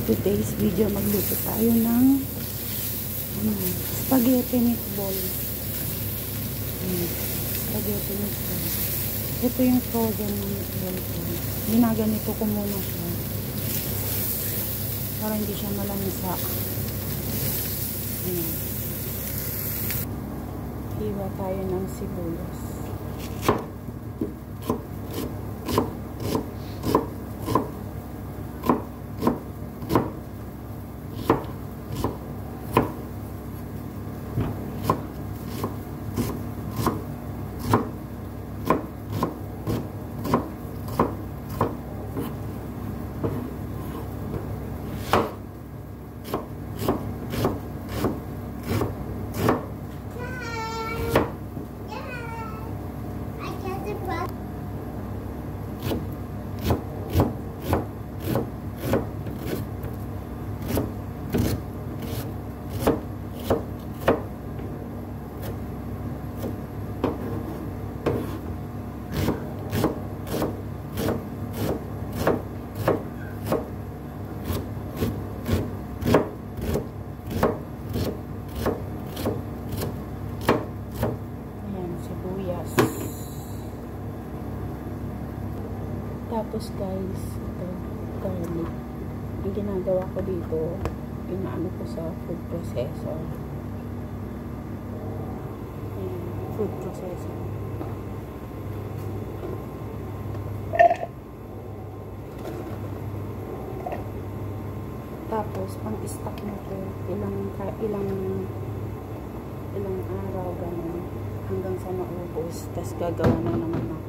today's video, magluto tayo ng spaghetti meatball. Spaghetti meatball. Ito yung frozen meatball ko. Ginaganito ko muna siya para hindi siya malansa. Hiwa tayo ng sibuyas. Tapos guys, ito, garlic. Ang ginagawa ko dito, inaano ko sa food processor. Food processor. Tapos, pang-stock mo ko, ilang araw, ganun, hanggang sa maubos. Tapos, gagawa na naman ako.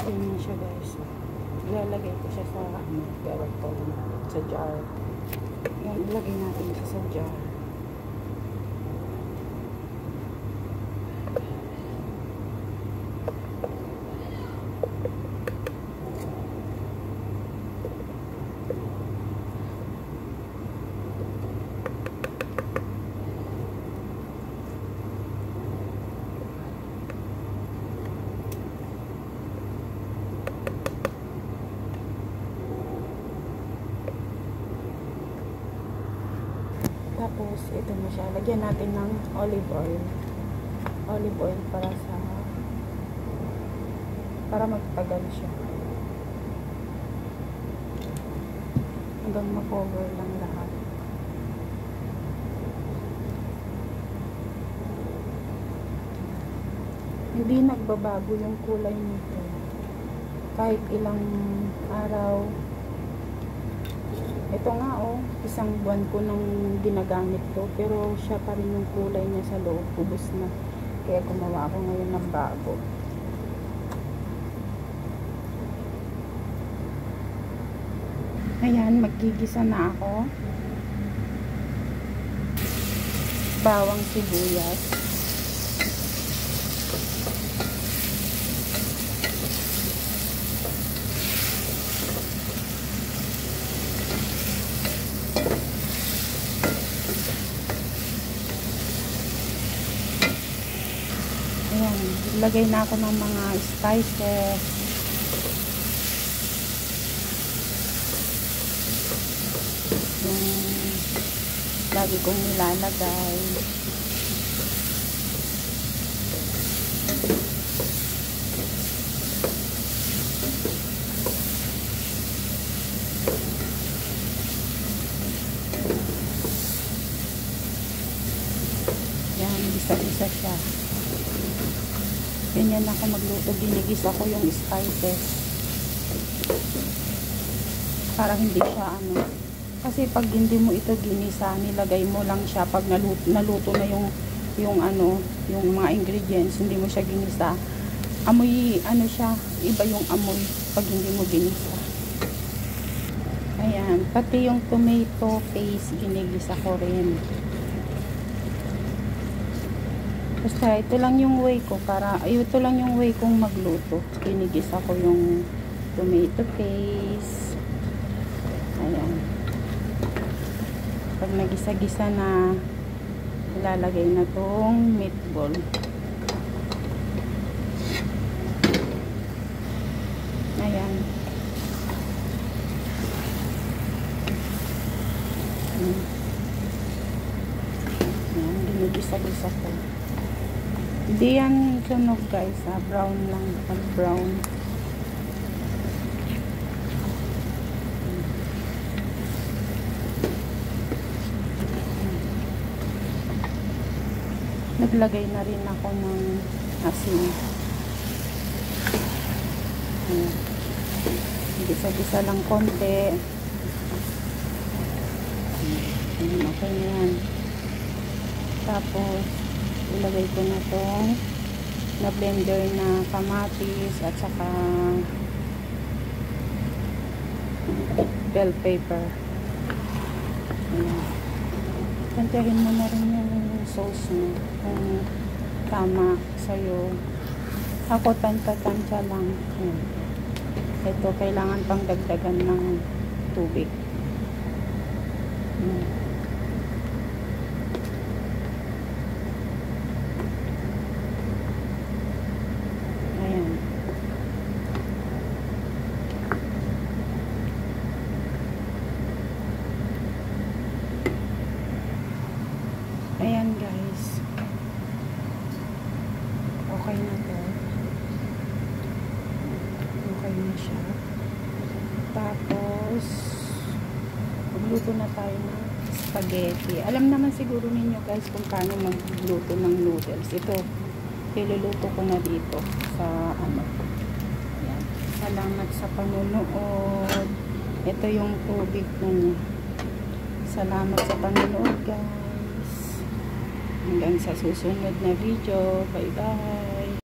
Ganyan siya guys. Ilalagay ko siya sa sa jar. Yan, ilagay natin siya sa jar. Tapos, ito na siya. Lagyan natin ng olive oil. Olive oil para magtagal siya. Hanggang ma-cover lang lahat. Hindi nagbabago yung kulay nito. Kahit ilang araw. Ito nga isang buwan ko nang ginagamit to, pero siya pa rin yung kulay niya sa loob, ubos na. Kaya gumawa ako ngayon ng bago. Ayan, magigisa na ako. Bawang sibuyas. Ayan, lagay na ako ng mga spices. Yung lagi kong nilalagay. Yan, gisa-gisa siya. Ganyan ako magluto. Ginigisa ko yung spices. Para hindi siya kasi pag hindi mo ito ginisa, nilagay mo lang siya pag naluto na yung mga ingredients, hindi mo siya ginisa. Amoy siya, iba yung amoy pag hindi mo ginisa. Ayan, pati yung tomato paste ginigisa ko rin. Basta ito lang yung way ko kong magluto. Ginigisa ko yung tomato paste. Ayan. Pag nagisa-gisa na, ilalagay na tong meatball. Ayan. Ayan, ginigisa-gisa ko. Hindi yan sunog guys, brown lang, brown. Naglagay na rin ako ng asin. Ayan. Gisa-gisa lang konti. Ayan, okay na yan. Tapos ilagay ko na tong na blender na kamatis at saka bell pepper. Ayan. Tantahin mo na rin yung sauce mo kung tama sa'yo. Ako tanta-tanta lang. Ayan. Ito kailangan pang dagdagan ng tubig. Ayan. Ayan guys. Okay na to. Okay na siya. Tapos magluto na tayo ng spaghetti. Alam naman siguro ninyo guys kung paano magluto ng noodles. Ito, iluluto ko na dito sa Ayan. Salamat sa panonood. Ito yung tubig na niya. Salamat sa panonood guys. Hanggang sa susunod na video. Bye bye.